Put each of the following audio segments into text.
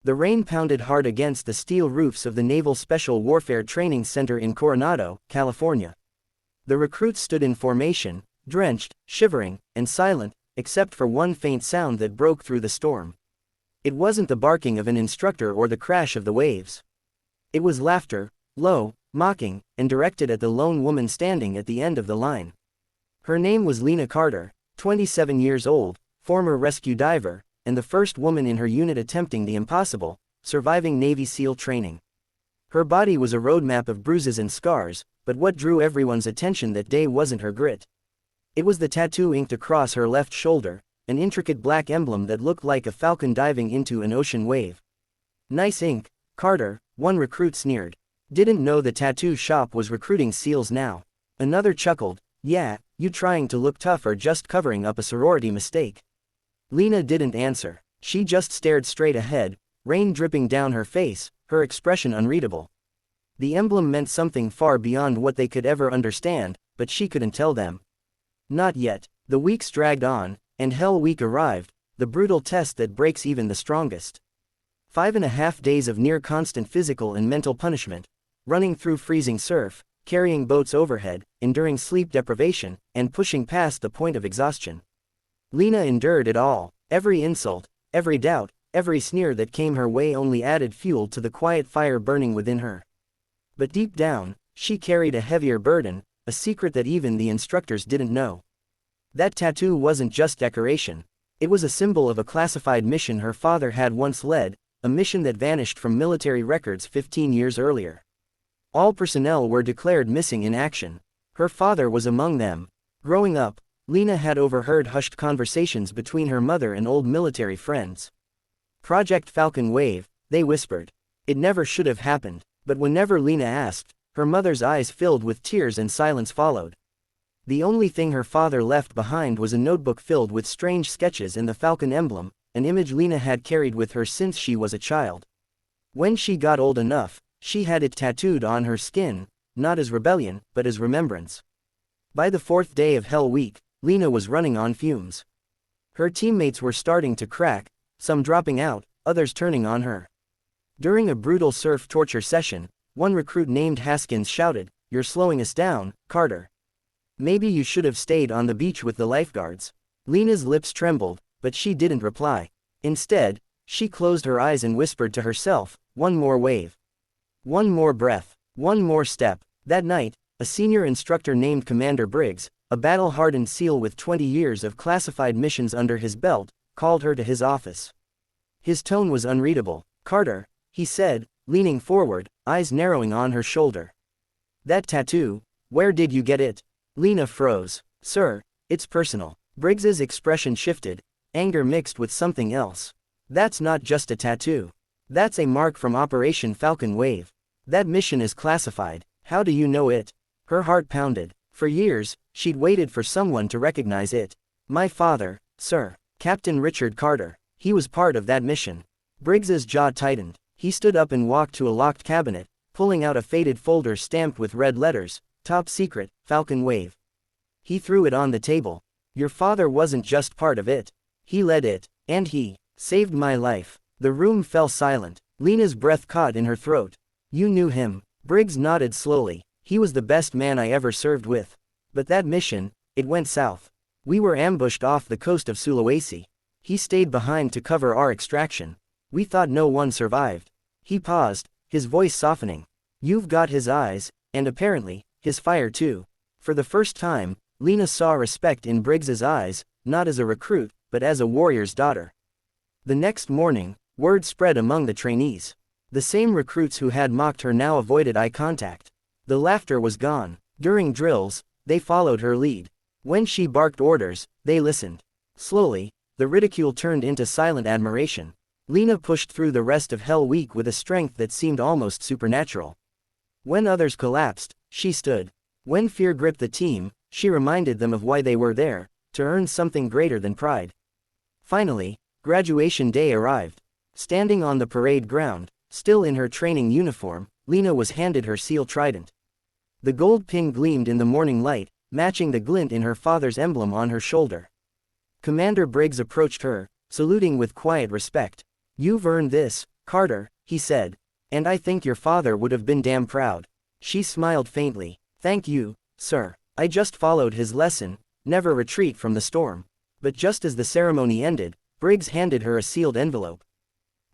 The rain pounded hard against the steel roofs of the Naval Special Warfare Training Center in Coronado, California. The recruits stood in formation, drenched, shivering, and silent, except for one faint sound that broke through the storm. It wasn't the barking of an instructor or the crash of the waves. It was laughter, low, mocking, and directed at the lone woman standing at the end of the line. Her name was Lena Carter, 27 years old, former rescue diver, and the first woman in her unit attempting the impossible, surviving Navy SEAL training. Her body was a roadmap of bruises and scars, but what drew everyone's attention that day wasn't her grit. It was the tattoo inked across her left shoulder, an intricate black emblem that looked like a falcon diving into an ocean wave. "Nice ink, Carter," one recruit sneered. "Didn't know the tattoo shop was recruiting SEALs now." Another chuckled, "Yeah, you trying to look tough or just covering up a sorority mistake?" Lena didn't answer. She just stared straight ahead, rain dripping down her face, her expression unreadable. The emblem meant something far beyond what they could ever understand, but she couldn't tell them. Not yet. The weeks dragged on, and Hell Week arrived, the brutal test that breaks even the strongest. 5.5 days of near-constant physical and mental punishment, running through freezing surf, carrying boats overhead, enduring sleep deprivation, and pushing past the point of exhaustion. Lena endured it all. Every insult, every doubt, every sneer that came her way only added fuel to the quiet fire burning within her. But deep down, she carried a heavier burden, a secret that even the instructors didn't know. That tattoo wasn't just decoration. It was a symbol of a classified mission her father had once led, a mission that vanished from military records 15 years earlier. All personnel were declared missing in action. Her father was among them. Growing up, Lena had overheard hushed conversations between her mother and old military friends. "Project Falcon Wave," they whispered. It never should have happened, but whenever Lena asked, her mother's eyes filled with tears and silence followed. The only thing her father left behind was a notebook filled with strange sketches and the Falcon emblem, an image Lena had carried with her since she was a child. When she got old enough, she had it tattooed on her skin, not as rebellion, but as remembrance. By the 4th day of Hell Week, Lena was running on fumes. Her teammates were starting to crack, some dropping out, others turning on her. During a brutal surf torture session, one recruit named Haskins shouted, "You're slowing us down, Carter. Maybe you should have stayed on the beach with the lifeguards." Lena's lips trembled, but she didn't reply. Instead, she closed her eyes and whispered to herself, "One more wave. One more breath. One more step." That night, a senior instructor named Commander Briggs, a battle-hardened SEAL with 20 years of classified missions under his belt, called her to his office. His tone was unreadable. "Carter," he said, leaning forward, eyes narrowing on her shoulder. "That tattoo, where did you get it?" Lena froze. "Sir, it's personal." Briggs's expression shifted, anger mixed with something else. "That's not just a tattoo. That's a mark from Operation Falcon Wave. That mission is classified. How do you know it?" Her heart pounded. For years, she'd waited for someone to recognize it. "My father, sir. Captain Richard Carter. He was part of that mission." Briggs's jaw tightened. He stood up and walked to a locked cabinet, pulling out a faded folder stamped with red letters, "Top Secret, Falcon Wave." He threw it on the table. "Your father wasn't just part of it. He led it, and he saved my life." The room fell silent. Lena's breath caught in her throat. "You knew him?" Briggs nodded slowly. "He was the best man I ever served with. But that mission, it went south. We were ambushed off the coast of Sulawesi. He stayed behind to cover our extraction. We thought no one survived." He paused, his voice softening. "You've got his eyes, and apparently, his fire too." For the first time, Lena saw respect in Briggs's eyes, not as a recruit, but as a warrior's daughter. The next morning, word spread among the trainees. The same recruits who had mocked her now avoided eye contact. The laughter was gone. During drills, they followed her lead. When she barked orders, they listened. Slowly, the ridicule turned into silent admiration. Lena pushed through the rest of Hell Week with a strength that seemed almost supernatural. When others collapsed, she stood. When fear gripped the team, she reminded them of why they were there, to earn something greater than pride. Finally, graduation day arrived. Standing on the parade ground, still in her training uniform, Lena was handed her SEAL trident. The gold pin gleamed in the morning light, matching the glint in her father's emblem on her shoulder. Commander Briggs approached her, saluting with quiet respect. "You've earned this, Carter, he said. And I think your father would have been damn proud. She smiled faintly. Thank you, sir. I just followed his lesson, never retreat from the storm. But just as the ceremony ended, Briggs handed her a sealed envelope.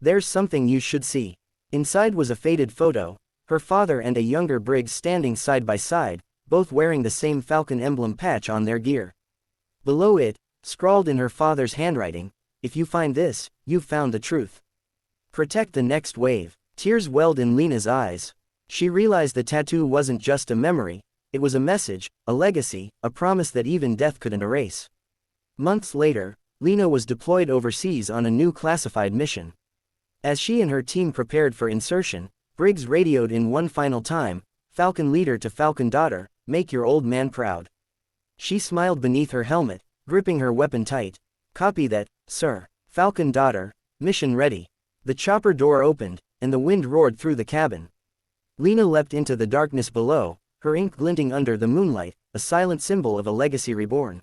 There's something you should see. Inside was a faded photo, her father and a younger Briggs standing side by side, both wearing the same Falcon emblem patch on their gear. Below it, scrawled in her father's handwriting, if you find this, you've found the truth. Protect the next wave. Tears welled in Lena's eyes. She realized the tattoo wasn't just a memory, it was a message, a legacy, a promise that even death couldn't erase. Months later, Lena was deployed overseas on a new classified mission. As she and her team prepared for insertion, Briggs radioed in one final time, Falcon leader to Falcon daughter, make your old man proud. She smiled beneath her helmet, gripping her weapon tight. Copy that, sir. Falcon daughter, mission ready. The chopper door opened, and the wind roared through the cabin. Lena leapt into the darkness below, her ink glinting under the moonlight, a silent symbol of a legacy reborn.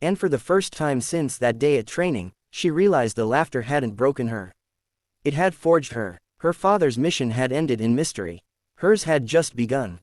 And for the first time since that day at training, she realized the laughter hadn't broken her. It had forged her. Her father's mission had ended in mystery. Hers had just begun.